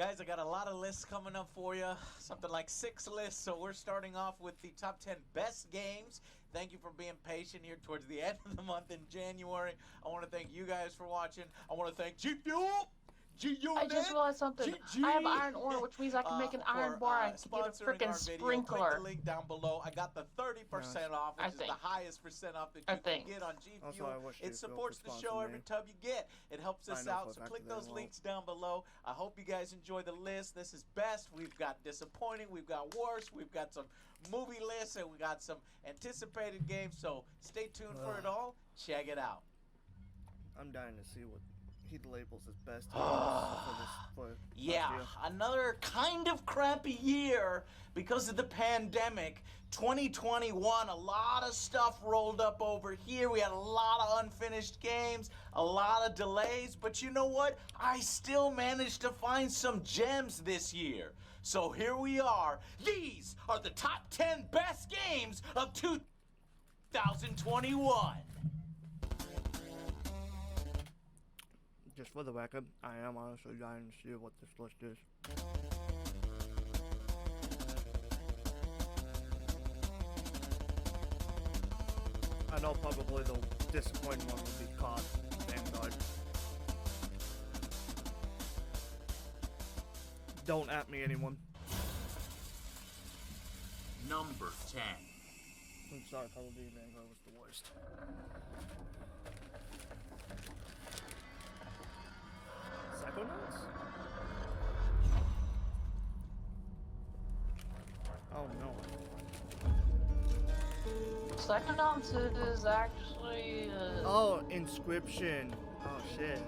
Guys, I got a lot of lists coming up for you. Something like 6 lists. So we're starting off with the top 10 best games. Thank you for being patient here towards the end of the month in January. I want to thank you guys for watching. I want to thank G Fuel. I just realized something. I have iron ore, which means I can make an iron bar and get a freaking sprinkler. Click the link down below. I got the 30% off, which is the highest percent off that you can get on G Fuel. It supports the show every tub you get. It helps us out, so click those links down below. I hope you guys enjoy the list. This is best. We've got disappointing. We've got worst. We've got some movie lists, and we got some anticipated games. So stay tuned for it all. Check it out. I'm dying to see what he labels as best. Yeah, another kind of crappy year because of the pandemic. 2021, a lot of stuff rolled up over here. We had a lot of unfinished games, a lot of delays, but you know what? I still managed to find some gems this year. So here we are. These are the top 10 best games of 2021. Just for the record, I am honestly dying to see what this list is. I know probably the disappointing one would be COD, thank God. Don't at me, anyone. Number 10. I'm sorry, Call of Duty Vanguard was the worst. Psychonauts? Oh no. Psychonauts is actually. Oh, Inscription. Oh shit.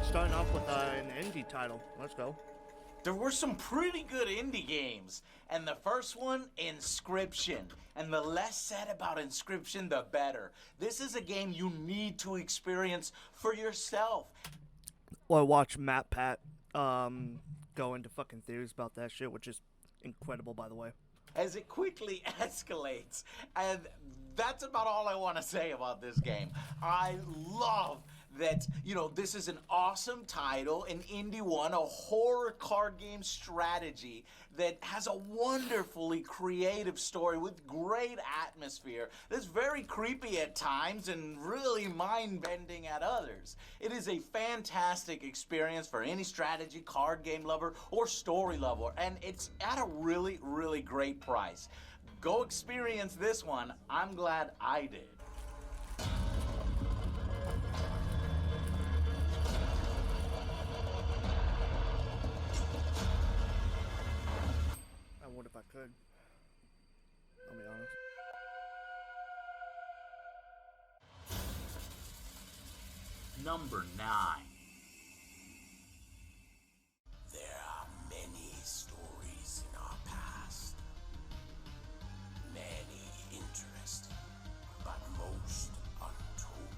Starting off with an indie title. Let's go. There were some pretty good indie games, and the first one, Inscription. And the less said about Inscription, the better. This is a game you need to experience for yourself. Or watch MatPat go into fucking theories about that shit, which is incredible, by the way. As it quickly escalates, and that's about all I want to say about this game. I love that, this is an awesome title, an indie one, a horror card game strategy that has a wonderfully creative story with great atmosphere that's very creepy at times and really mind-bending at others. It is a fantastic experience for any strategy card game lover or story lover, and it's at a really, really great price. Go experience this one. I'm glad I did. I would if I could. I'll be honest. Number 9. There are many stories in our past. Many interesting, but most untold.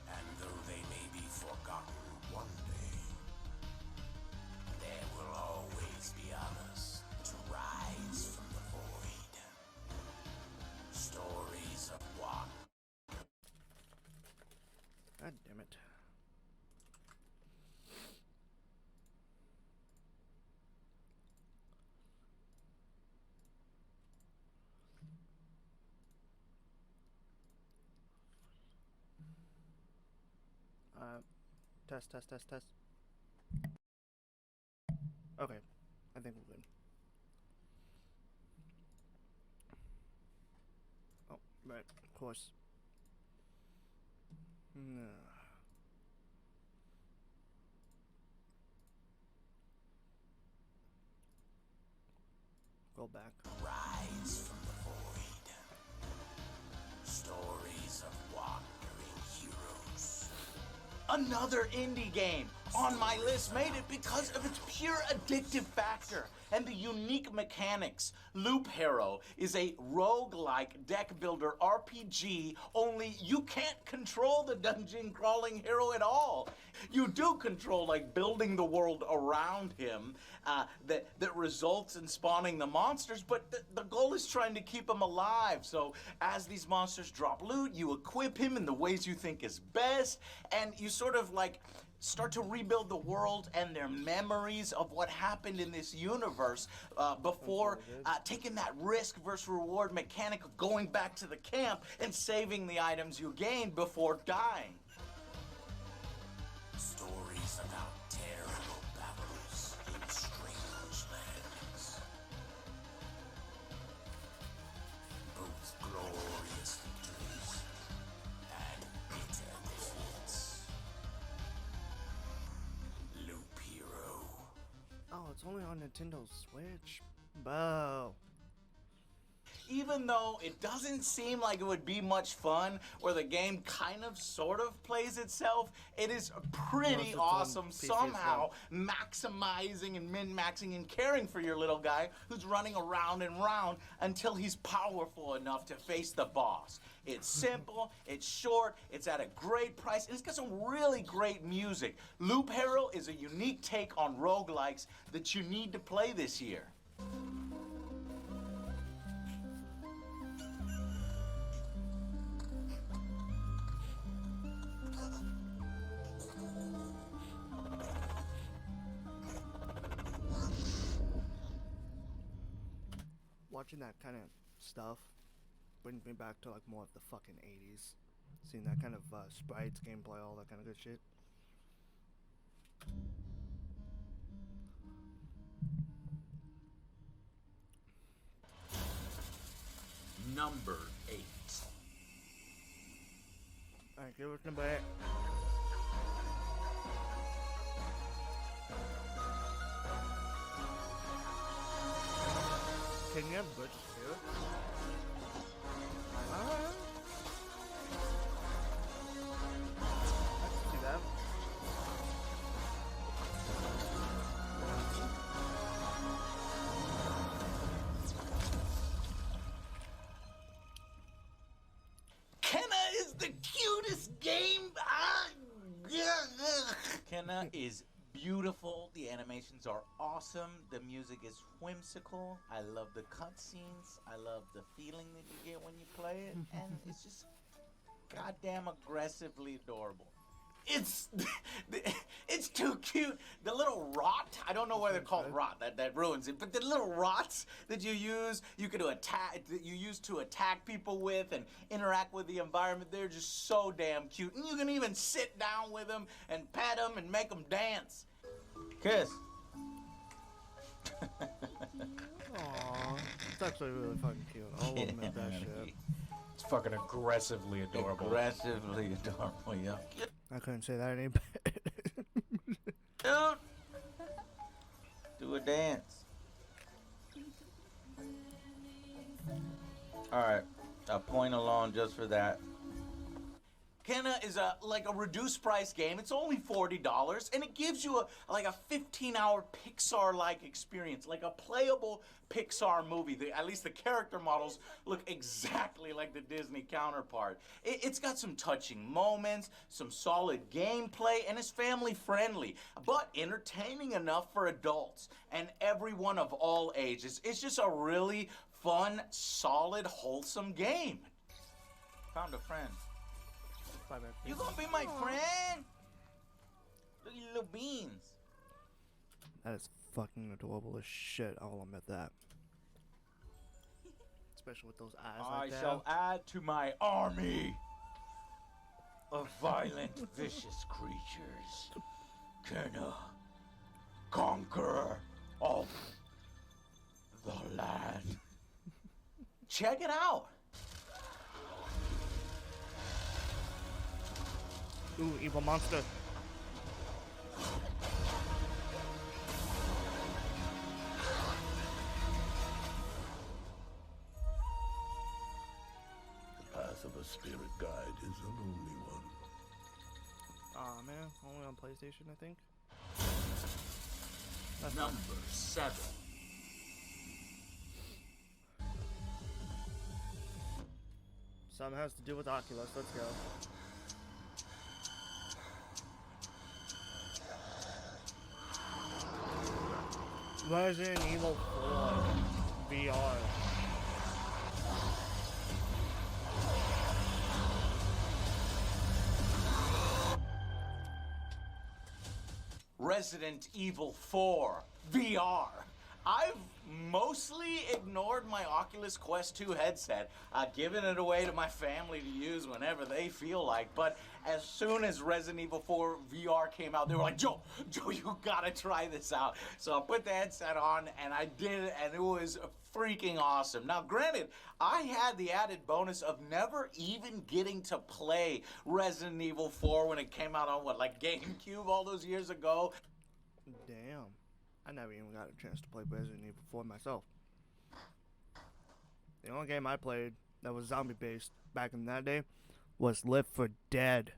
And though they may be forgotten one day, there will always be others to rise from the void. Stories of one. God damn it. Test. Okay, I think we're good. Oh, right, of course. Go back. Rise from the void. Stories of wandering heroes. Another indie game. on my list made it because of its pure addictive factor and the unique mechanics. Loop Hero is a roguelike deck builder RPG, only you can't control the dungeon crawling hero at all. You do control like building the world around him that results in spawning the monsters, but the goal is trying to keep him alive. So as these monsters drop loot, you equip him in the ways you think is best, and you sort of like start to rebuild the world and their memories of what happened in this universe before taking that risk versus reward mechanic of going back to the camp and saving the items you gained before dying. Stories about terrible battles in strange lands. Both glorious victories and bitter defeats. Loop Hero. Oh, it's only on Nintendo Switch? Boo. Even though it doesn't seem like it would be much fun, where the game kind of sort of plays itself, it is pretty awesome somehow, maximizing and min-maxing and caring for your little guy who's running around and round until he's powerful enough to face the boss. It's simple, it's short, it's at a great price, and it's got some really great music. Loop Hero is a unique take on roguelikes that you need to play this year. Watching that kind of stuff brings me back to like more of the fucking 80s. Seeing that kind of sprites, gameplay, all that kind of good shit. Number 8. Alright, give us number 8. Can you have Butch Spirit? Alright. I can see that. Kenna is the cutest game. Kenna is beautiful. The animations are awesome. The music is whimsical. I love the cutscenes. I love the feeling that you get when you play it, and it's just goddamn aggressively adorable. It's too cute. The little rot, I don't know why they're called rot, that ruins it, but the little rots that you use, to attack people with and interact with the environment, they're just so damn cute. And you can even sit down with them and pet them and make them dance. Kiss. Aww, it's actually really fucking cute. I'll admit that shit. It's fucking aggressively adorable. Aggressively adorable, yeah. I couldn't say that any better. Dude, do a dance. All right, a point alone just for that. Kenna is a reduced price game. It's only $40, and it gives you a 15-hour Pixar-like experience, like a playable Pixar movie. At least the character models look exactly like the Disney counterpart. It's got some touching moments, some solid gameplay, and it's family-friendly, but entertaining enough for adults and everyone of all ages. It's just a really fun, solid, wholesome game. Found a friend. Bye, man. You gonna be my friend? Look at your little beans. That is fucking adorable as shit, I'll admit that. Especially with those eyes like that. I shall add to my army of violent, vicious creatures. Kenna, conqueror of the land. Check it out. Ooh, evil monster. The path of a spirit guide is a lonely one. Aw, man. Only on PlayStation, I think. Number 7. Something has to do with Oculus. Let's go. Resident Evil 4 VR. Resident Evil 4 VR. I've mostly ignored my Oculus Quest 2 headset, giving it away to my family to use whenever they feel like, but as soon as Resident Evil 4 VR came out, they were like, Joe, you gotta try this out. So I put the headset on, and I did it, and it was freaking awesome. Now, granted, I had the added bonus of never even getting to play Resident Evil 4 when it came out on, like GameCube all those years ago. Damn. I never even got a chance to play Resident Evil 4 myself. The only game I played that was zombie-based back in that day was Left 4 Dead.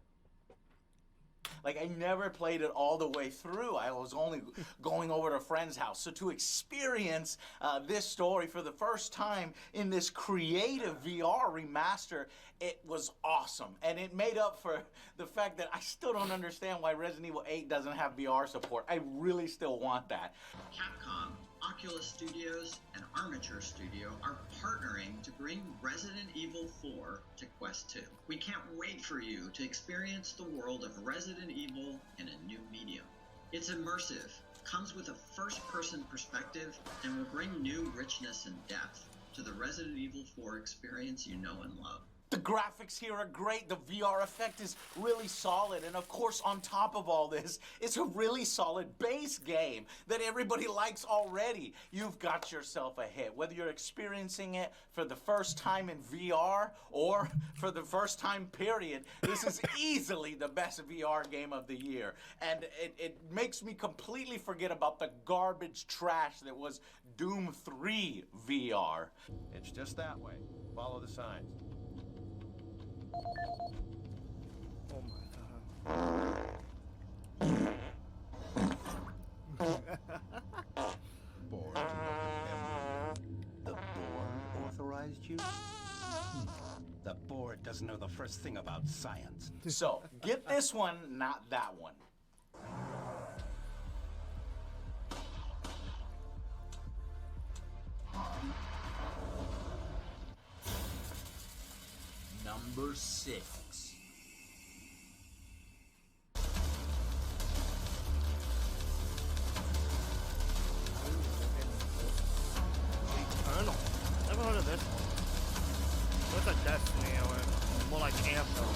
Like, I never played it all the way through. I was only going over to a friend's house. So to experience this story for the first time in this creative VR remaster, it was awesome. And it made up for the fact that I still don't understand why Resident Evil 8 doesn't have VR support. I really still want that. Capcom, Oculus Studios, and Armature Studio are partnering to bring Resident Evil 4 to Quest 2. We can't wait for you to experience the world of Resident Evil in a new medium. It's immersive, comes with a first-person perspective, and will bring new richness and depth to the Resident Evil 4 experience you know and love. The graphics here are great, the VR effect is really solid, and of course on top of all this, it's a really solid base game that everybody likes already. You've got yourself a hit, whether you're experiencing it for the first time in VR or for the first time period. This is easily the best VR game of the year, and it makes me completely forget about the garbage trash that was Doom 3 VR. It's just that way. Follow the signs. Oh my god. Bored to look at them. The board authorized you? The board doesn't know the first thing about science. So, get this one, not that one. Number 6. Eternal. Never heard of this one. Looks like Destiny or more like Anthem.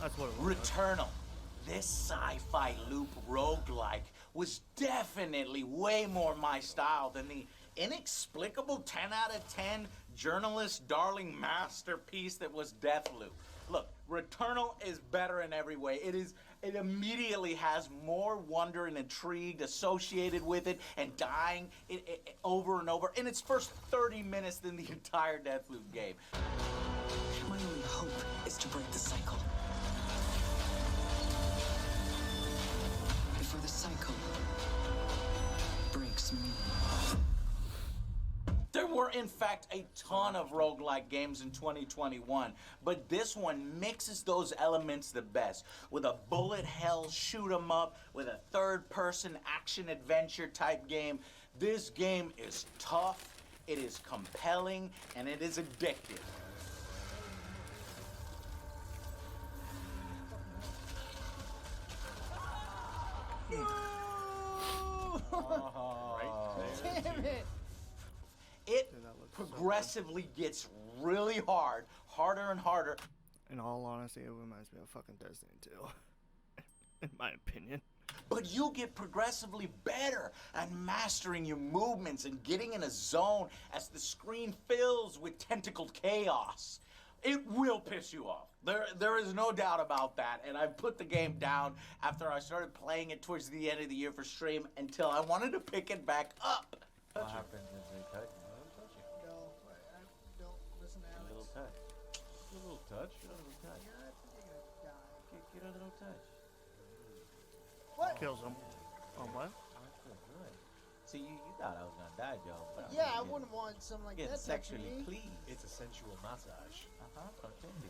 That's what it was. Returnal. This sci-fi loop roguelike was definitely way more my style than the inexplicable 10 out of 10 journalist darling masterpiece that was Deathloop. Look, Returnal is better in every way. It immediately has more wonder and intrigue associated with it, and dying over and over in its first 30 minutes than the entire Deathloop game. My only hope is to break the cycle. Before the cycle breaks me. There were, in fact, a ton of roguelike games in 2021, but this one mixes those elements the best, with a bullet hell shoot 'em up, with a third-person action-adventure type game. This game is tough, it is compelling, and it is addictive. Damn it. It progressively gets really hard, harder and harder. In all honesty, it reminds me of fucking Destiny 2. In my opinion. But you get progressively better at mastering your movements and getting in a zone as the screen fills with tentacled chaos. It will piss you off. There is no doubt about that, and I put the game down after I started playing it towards the end of the year for stream until I wanted to pick it back up. What happened is they cut you. Let him touch you. No, I don't listen to A Alex. little touch. A little touch. A little touch. Get a little touch. What? Kills him. Oh, what? That's so good. See, you thought I was gonna die, Joe. But I'm Yeah, really I good. wouldn't want something like Get that touching sexually me. pleased. It's a sensual massage.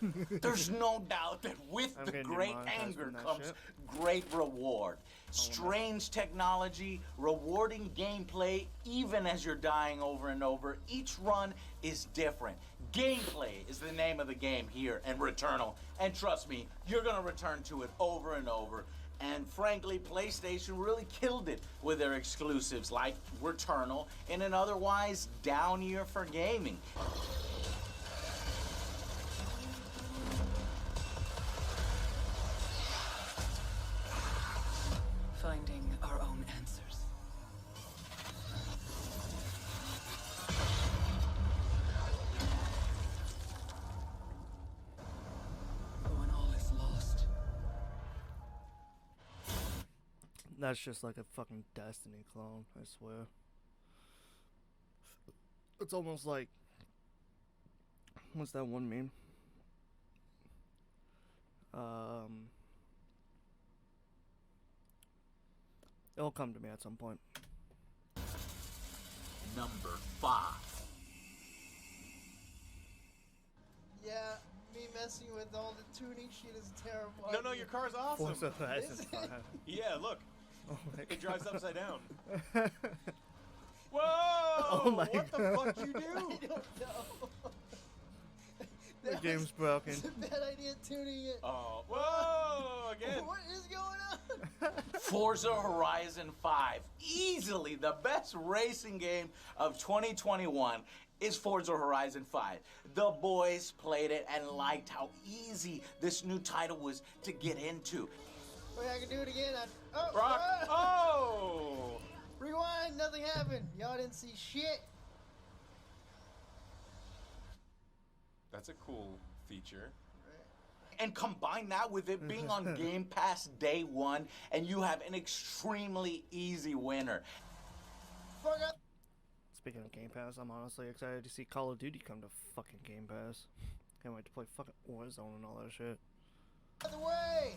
Okay. There's no doubt that with I'm the getting great demonetized anger from that comes shit. great reward. Strange technology, rewarding gameplay, even as you're dying over and over. Each run is different. Gameplay is the name of the game here in Returnal. And trust me, you're gonna return to it over and over. And frankly, PlayStation really killed it with their exclusives like Returnal in an otherwise down year for gaming. Finding our own answers. When all is lost, That's just like a fucking Destiny clone, I swear. It's almost like... What's that one meme? It'll come to me at some point. Number 5. Yeah, me messing with all the tuning shit is terrible. No, your car's awesome. Forza Horizon Is it? 5. Yeah, look. Oh my It drives God. upside down. Whoa! Oh my what the God. fuck you I do? don't know. The That game's was- broken. It's a bad idea tuning it. Oh, whoa! Again. What is going on? Forza Horizon 5, easily the best racing game of 2021, is Forza Horizon 5. The boys played it and liked how easy this new title was to get into. Wait, I can do it again. Oh, Brock. ah! Oh! Rewind, nothing happened. Y'all didn't see shit. That's a cool feature. And combine that with it being on Game Pass day one, and you have an extremely easy winner. Fuck up. Speaking of Game Pass, I'm honestly excited to see Call of Duty come to fucking Game Pass. Can't wait to play fucking Warzone and all that shit. Out of the way.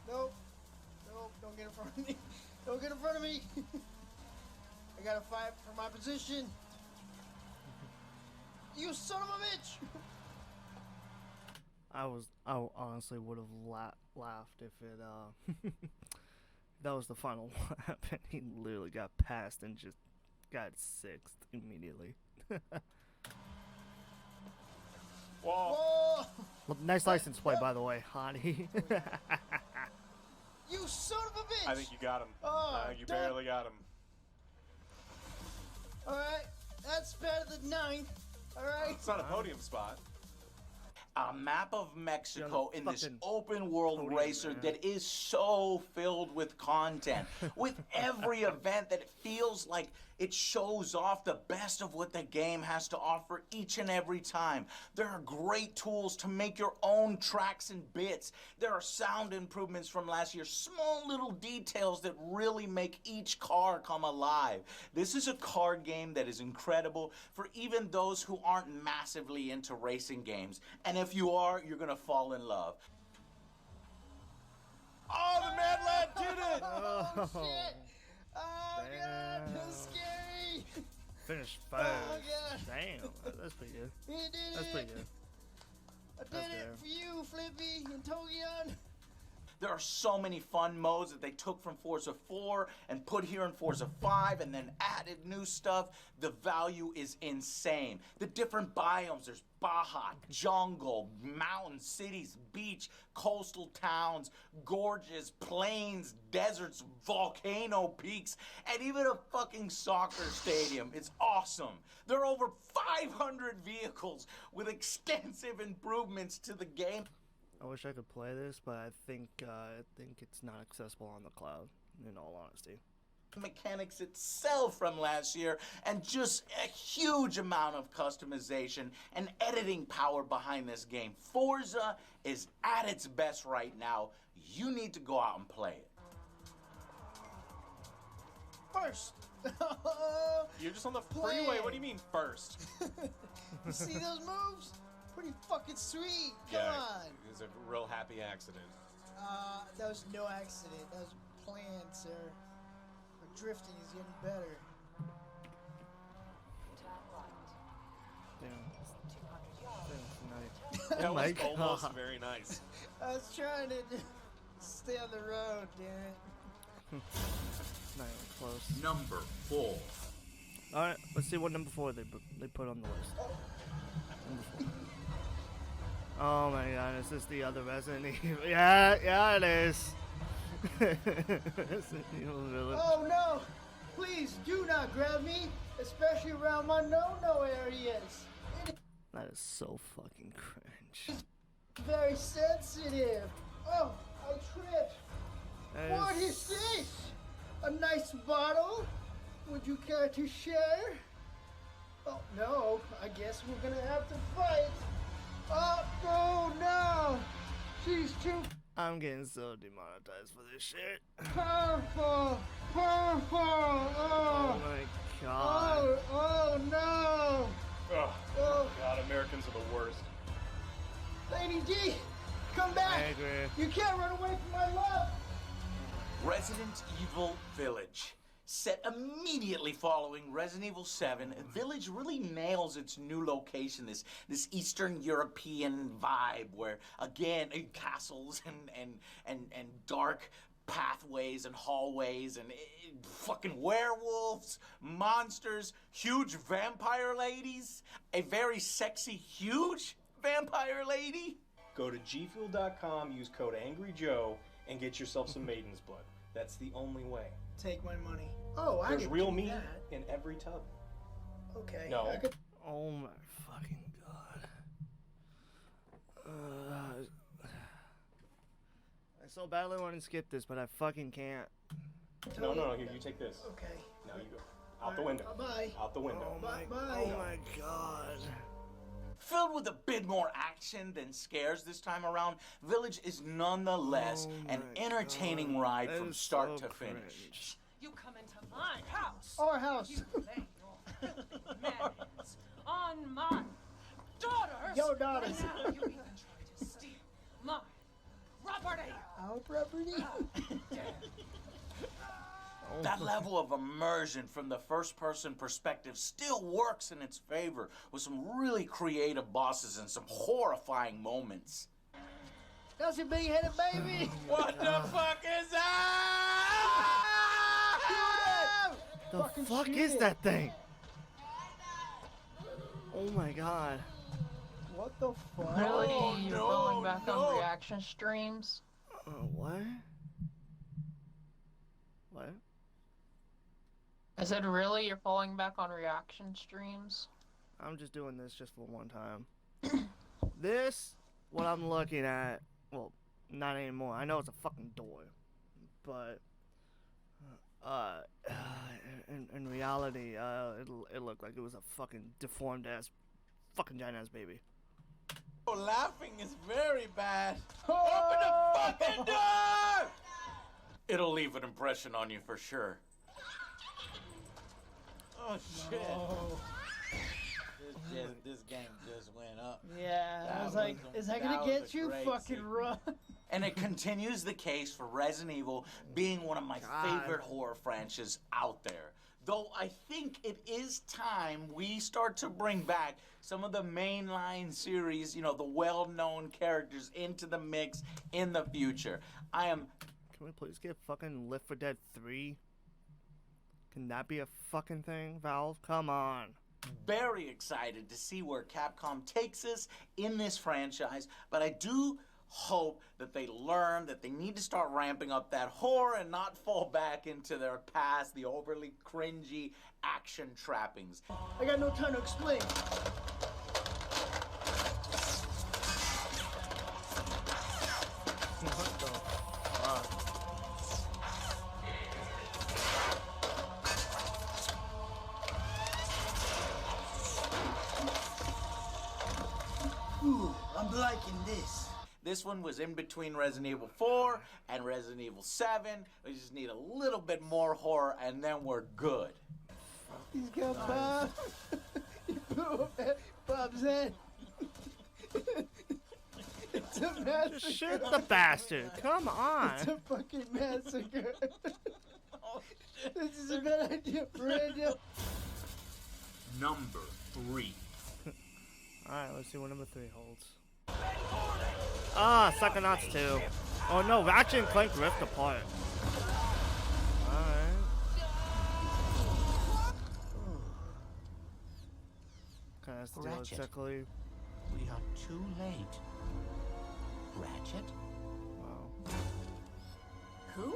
Nope. Nope, don't get in front of me. Don't get in front of me. I gotta fight for my position. You son of a bitch! I honestly would have laughed if it that was the final lap and he literally got passed and just got sixth immediately. Whoa! Whoa! Well, nice license plate, by the way, Hottie. You son of a bitch! I think you got him. Oh, I think you don't- barely got him. Alright, that's better than ninth. Alright. It's not a podium spot. A map of Mexico in this fucking open world podium, racer man. that is so filled with content. With every event that it feels like it shows off the best of what the game has to offer each and every time. There are great tools to make your own tracks and bits. There are sound improvements from last year, small little details that really make each car come alive. This is a car game that is incredible for even those who aren't massively into racing games. And if you are, you're gonna fall in love. Oh, the Mad Lad did it! Oh, shit! Oh, God, Damn. that's scary! Finished Oh, first. God. Damn, that's pretty good. He did That's it! pretty good. I did That's it fair. for you, Flippy and Togion! There are so many fun modes that they took from Forza 4 and put here in Forza 5 and then added new stuff. The value is insane. The different biomes, there's Baja, jungle, mountain, cities, beach, coastal towns, gorges, plains, deserts, volcano peaks, and even a fucking soccer stadium. It's awesome. There are over 500 vehicles with extensive improvements to the game. I wish I could play this, but I think it's not accessible on the cloud, in all honesty. Mechanics itself from last year, and just a huge amount of customization and editing power behind this game. Forza is at its best right now. You need to go out and play it. First! You're just on the Plan. freeway. What do you mean first? You see those moves? pretty fucking sweet. Come Yeah, on. it was a real happy accident. That was no accident. That was planned, sir. Our drifting is getting better. Damn. that Oh my was almost God. very nice. I was trying to stay on the road, damn it. Not even close. Number 4. Alright, let's see what number 4 they put on the list. Number 4. Oh my god, is this the other Resident Evil? Yeah, it is. Resident Evil Village. Oh no! Please do not grab me, especially around my no-no areas. That is so fucking cringe. It's very sensitive. Oh, I tripped. That What is this? A nice bottle? Would you care to share? Oh no, I guess we're gonna have to fight. Oh no! She's too I'm getting so demonetized for this shit. powerful! Powerful! Oh Oh! my god. Oh no! Oh, Oh, God, Americans are the worst. Lady D, come I back! agree. You can't run away from my love! Resident Evil Village. Set immediately following Resident Evil 7, Village really nails its new location, this Eastern European vibe where, again, castles and dark pathways and hallways and fucking werewolves, monsters, huge vampire ladies, a very sexy, huge vampire lady. Go to gfuel.com, use code AngryJoe, and get yourself some Maiden's Blood. That's the only way. Take my money. Oh, I There's could real do meat that. in every tub. Okay. No. I could... Oh my fucking god. I so badly want to skip this, but I fucking can't. No, here, you take this. Okay. Now you go. Out the window. Bye. Out the window. Bye. Oh my god. Filled with a bit more action than scares this time around, Village is nonetheless an entertaining ride That from is start so to finish. cringe. You come into my house. Our house. You lay your filthy mayonnaise on my daughters. Yo, daughters. And now you even try to steal my property. Our property. That level of immersion from the first-person perspective still works in its favor with some really creative bosses and some horrifying moments. That's a big-headed baby. What the fuck is that? The Fucking fuck shoot is it. that thing? Oh my god. What the fuck? Really? Oh, You're no, going back no. on reaction streams? What? What? I said, really? You're falling back on reaction streams? I'm just doing this just for one time. This, what I'm looking at, well, not anymore. I know it's a fucking door, but in reality, it looked like it was a fucking deformed ass, fucking giant ass baby. Oh, laughing is very bad. Oh! Open the fucking door! It'll leave an impression on you for sure. Oh shit. Oh. This game just went up. Yeah, I That was like, was is that that gonna was get a you? great Fucking sequence. run. And it continues the case for Resident Evil being one of my God. favorite horror franchises out there. Though I think it is time we start to bring back some of the mainline series, you know, the well-known characters into the mix in the future. Can we please get fucking Left 4 Dead 3? Can that be a fucking thing, Valve? Come on. Very excited to see where Capcom takes us in this franchise, but I do hope that they learn that they need to start ramping up that horror and not fall back into their past, the overly cringy action trappings. I got no time to explain. What the fuck? Ooh, I'm liking this. This one was in between Resident Evil 4 and Resident Evil 7. We just need a little bit more horror and then we're good. He's got Bob. He blew up Bob's head. It's a massacre. Just shoot the bastard. Come on. It's a fucking massacre. This is a bad idea, Brandon. Number 3. Alright, let's see what number 3 holds. Ah, Psychonauts 2. Oh no, Ratchet and Clank Rift Apart. Alright. Okay, that's the deal Ratchet. exactly. We are too late. Ratchet? Wow. Who?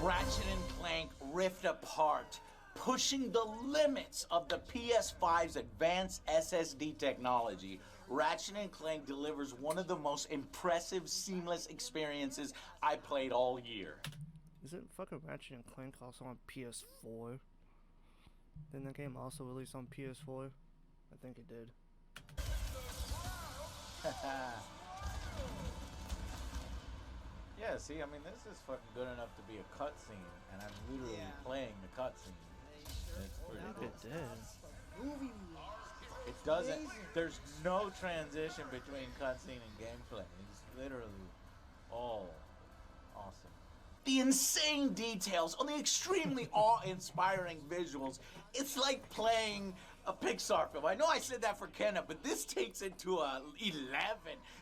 Ratchet and Clank Rift Apart, pushing the limits of the PS5's advanced SSD technology. Ratchet and Clank delivers one of the most impressive, seamless experiences I played all year. Isn't fucking Ratchet and Clank also on PS4? Didn't the game also release on PS4? I think it did. Yeah, see, I mean, this is fucking good enough to be a cutscene, and I'm literally playing the cutscene. It's pretty I cool. think it did. Movie. It doesn't. There's no transition between cutscene and gameplay. It's literally all awesome. The insane details on the extremely awe-inspiring visuals. It's like playing a Pixar film. I know I said that for Kenna, but this takes it to 11.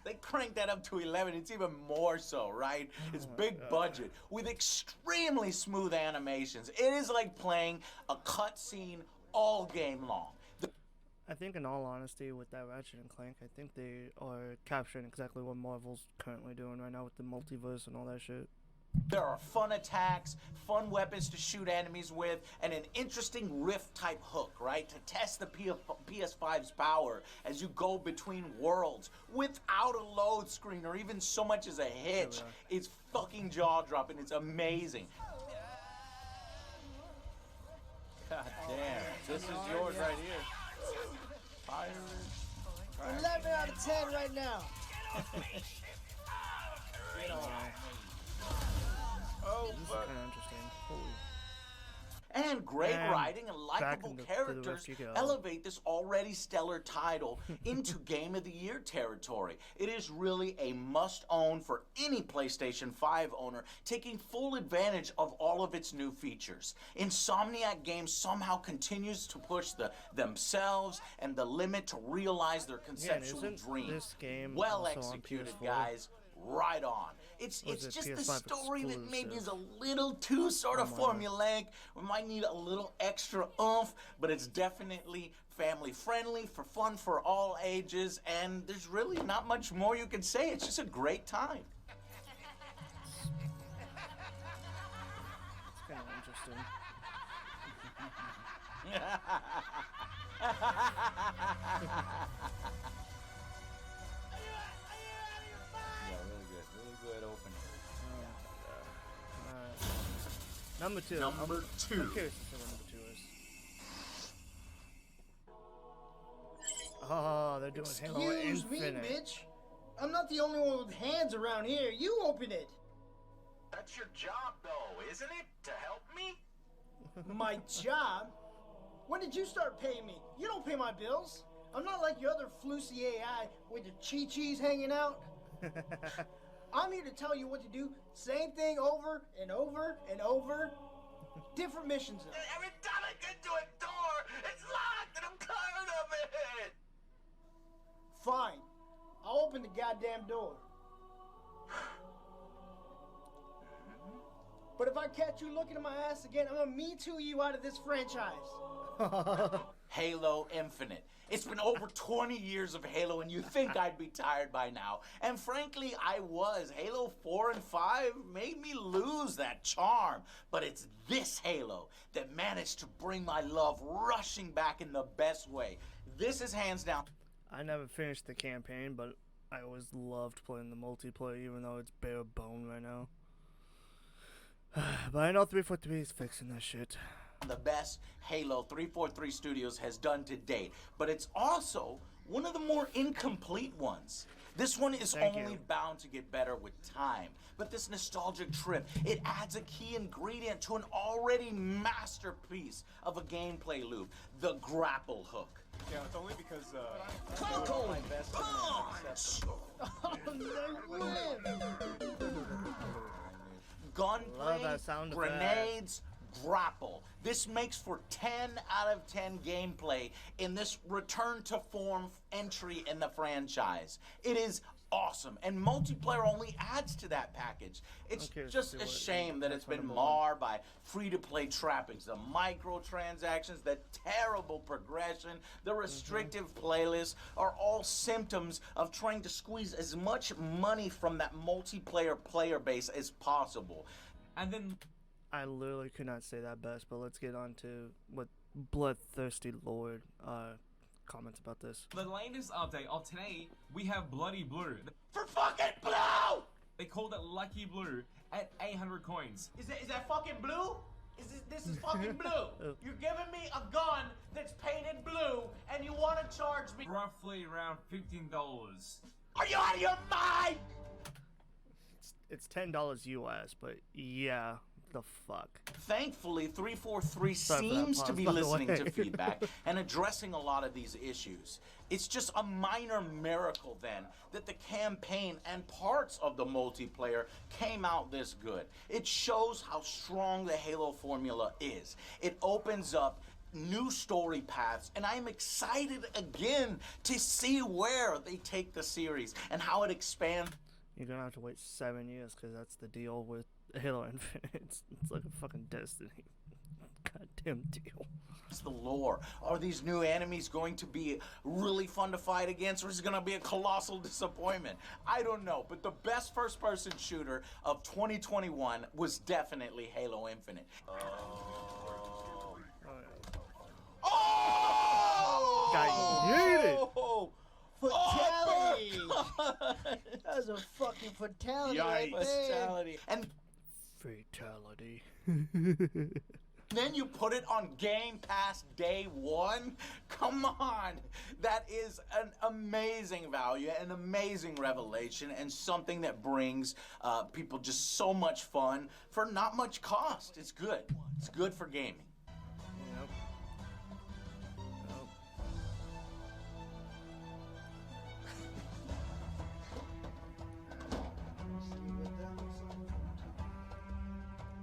They cranked that up to 11. It's even more so, right? It's big budget with extremely smooth animations. It is like playing a cutscene all game long. I think in all honesty with that Ratchet and Clank, I think they are capturing exactly what Marvel's currently doing right now with the multiverse and all that shit. There are fun attacks, fun weapons to shoot enemies with, and an interesting rift-type hook, right? To test the PS5's power as you go between worlds without a load screen or even so much as a hitch. It's fucking jaw-dropping. It's amazing. God damn. This is yours right here. Pirates. 11 out of 10 right now. Oh, this is kind of interesting. Holy. And great And writing and likable to the characters rest you go. elevate this already stellar title into Game of the Year territory. It is really a must-own for any PlayStation 5 owner, taking full advantage of all of its new features. Insomniac Games somehow continues to push themselves and the limit to realize their conceptual isn't dream. this game Well also on executed, PS4? guys. Right on. It's Or is it just the PS5 story that maybe is exclusive? a little too sort of formulaic. We might need a little extra oomph, but it's definitely family friendly, for fun for all ages, and there's really not much more you can say. It's just a great time. It's kind of interesting. Yeah, really good opening. Number 2. Number 2. I'm curious to see what number 2 is. Oh, they're doing Halo Excuse me, Infinite. bitch. I'm not the only one with hands around here. You open it. That's your job, though, isn't it? To help me? My job? When did you start paying me? You don't pay my bills. I'm not like your other flusy AI with the chi-chis hanging out. I'm here to tell you what to do. Same thing over and over and over. Different missions, though. Every time I get to a door, it's locked and I'm tired of it! Fine. I'll open the goddamn door. But if I catch you looking at my ass again, I'm gonna Me Too you out of this franchise. Halo Infinite. It's been over 20 years of Halo, and you'd think I'd be tired by now. And frankly, I was. Halo 4 and 5 made me lose that charm. But it's this Halo that managed to bring my love rushing back in the best way. This is hands down. I never finished the campaign, but I always loved playing the multiplayer, even though it's bare bone right now. But I know 343 is fixing that shit. The best Halo 343 Studios has done to date, but it's also one of the more incomplete ones. This one is Thank only you. bound to get better with time. But this nostalgic trip, it adds a key ingredient to an already masterpiece of a gameplay loop, the grapple hook. Yeah, it's only because Coco my best Love that Gunplay, sound effect. grenades, grapple. This makes for 10 out of 10 gameplay in this return to form entry in the franchise. It is awesome, and multiplayer only adds to that package. It's Okay, just so a what- shame that it's been number marred by free-to-play trappings, the microtransactions, the terrible progression, the restrictive playlists are all symptoms of trying to squeeze as much money from that multiplayer player base as possible. And then I literally could not say that best, but let's get on to what Bloodthirsty Lord comments about this. the latest update of today, we have Bloody Blue. For fucking blue! They called it Lucky Blue at 800 coins. Is that fucking blue? This is fucking blue. You're giving me a gun that's painted blue, and you want to charge me Roughly around $15. Are you out of your mind? It's $10 US, but yeah, the fuck. Thankfully, 343 Sorry for that seems to pause, be by the listening way. to feedback and addressing a lot of these issues. It's just a minor miracle then that the campaign and parts of the multiplayer came out this good. It shows how strong the Halo formula is. It opens up new story paths, and I'm excited again to see where they take the series and how it expands. You're gonna have to wait 7 years because that's the deal with Halo Infinite. It's like a fucking Destiny. Goddamn deal. It's the lore. Are these new enemies going to be really fun to fight against, or is it going to be a colossal disappointment? I don't know, but the best first-person shooter of 2021 was definitely Halo Infinite. Oh! Got yeeted. Oh! Fatality! That was a fucking fatality right there. Fatality. And Fatality. then you put it on Game Pass day one? Come on! That is an amazing value, an amazing revelation, and something that brings people just so much fun for not much cost. It's good. It's good for gaming. Yep.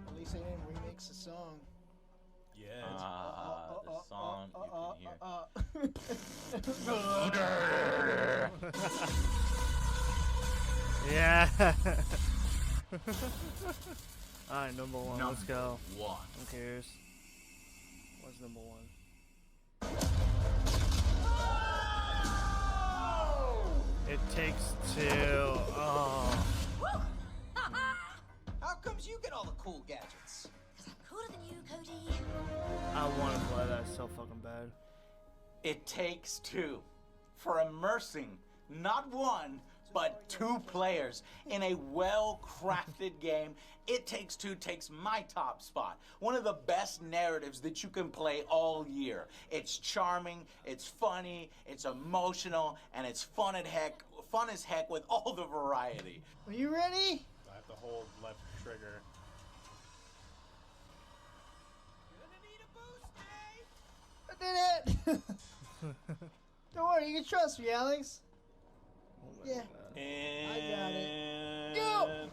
At least they didn't remix the song. Yeah. The song you Yeah. Alright, number one. Let's go. One. Who cares? What's number one? It takes two. Oh. How comes you get all the cool gadgets? Cooler than you, Cody. I want to play that so fucking bad. It takes two for immersing not one, but two players in a well-crafted game. It Takes Two takes my top spot. One of the best narratives that you can play all year. It's charming, it's funny, it's emotional, and it's fun as heck with all the variety. Are you ready? I have to hold left trigger. I did it! Don't worry, you can trust me, Alex. Yeah. And I got it. Go!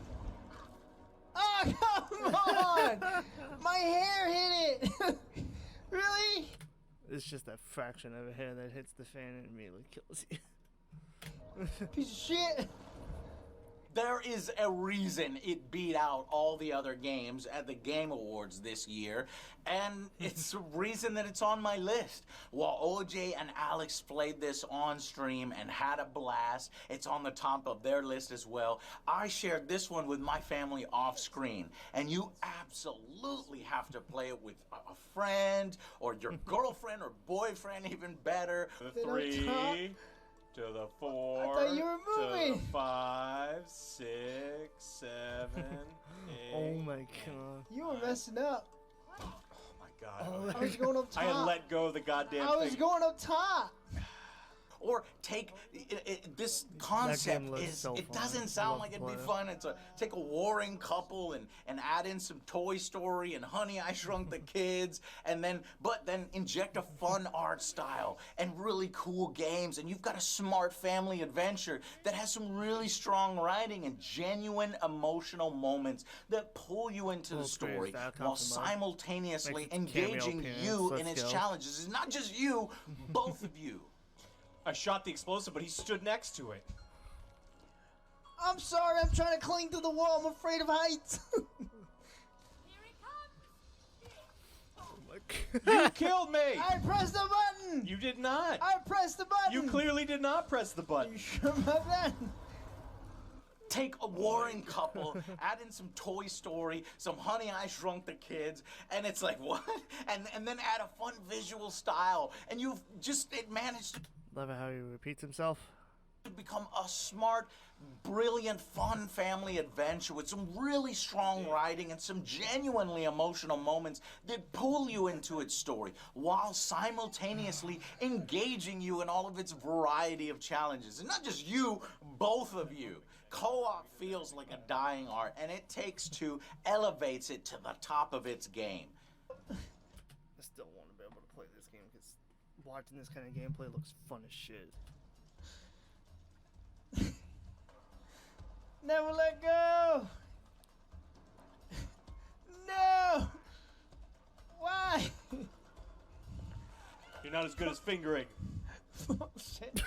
Oh, come on! My hair hit it! Really? It's just that fraction of a hair that hits the fan and immediately kills you. Piece of shit! There is a reason it beat out all the other games at the Game Awards this year, and it's a reason that it's on my list. While OJ and Alex played this on stream and had a blast, it's on the top of their list as well. I shared this one with my family off screen, and you absolutely have to play it with a friend or your girlfriend or boyfriend, even better. The 3 to the 4 I thought you were to the moving. 5, 6, 7, 8. Oh my god. You were messing up. Oh my god. I was going up top. I had let go of the goddamn I was thing. going up top. Or take this concept is so it fun. doesn't I sound love like to it'd be play it. fun. It's take a warring couple and add in some Toy Story and Honey, I Shrunk the Kids, and then inject a fun art style and really cool games, and you've got a smart family adventure that has some really strong writing and genuine emotional moments that pull you into the story while simultaneously engaging you in its challenges. It's not just you, both of you. I shot the explosive, but he stood next to it. I'm sorry, I'm trying to cling to the wall. I'm afraid of heights. You killed me! I pressed the button! You did not! I pressed the button! You clearly did not press the button. You sure about that? Take a warring couple, add in some Toy Story, some Honey, I Shrunk the Kids, and it's like, what? And then add a fun visual style, and it managed to Love it how he repeats himself. become a smart, brilliant, fun family adventure with some really strong writing and some genuinely emotional moments that pull you into its story while simultaneously engaging you in all of its variety of challenges. And not just you, both of you. Co-op feels like a dying art, and it takes two, elevates it to the top of its game. I still want to be able to play this game because watching this kind of gameplay looks fun as shit. Never let go! No! Why? You're not as good as fingering. Oh, shit.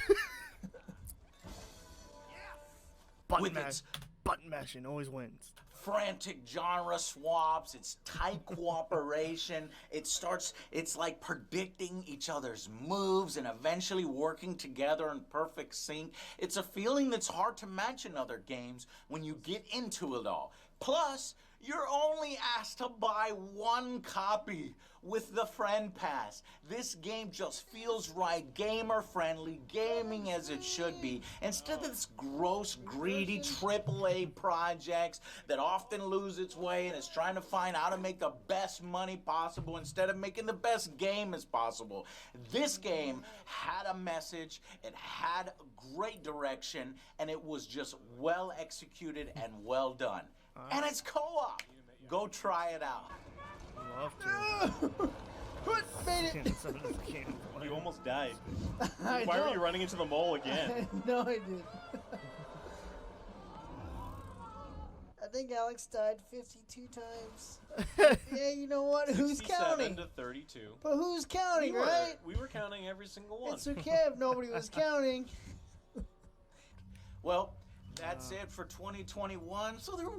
Button mashing always wins. Frantic genre swaps, it's tight cooperation, it's like predicting each other's moves and eventually working together in perfect sync. It's a feeling that's hard to match in other games when you get into it all. Plus, you're only asked to buy one copy with the Friend Pass. This game just feels right, gamer-friendly, gaming as it should be. Instead of this gross, greedy AAA projects that often lose its way and is trying to find how to make the best money possible instead of making the best game as possible. This game had a message, it had great direction, and it was just well executed and well done. And it's co-op. Go try it out. Love to. Made it. You almost died. I Why know. were you running into the mole again? No, I did. I think Alex died 52 times. Yeah, you know what? Who's 67 counting? to 32. But who's counting, we were, right? We were counting every single one. It's okay if nobody was counting. Well, that's it for 2021. So there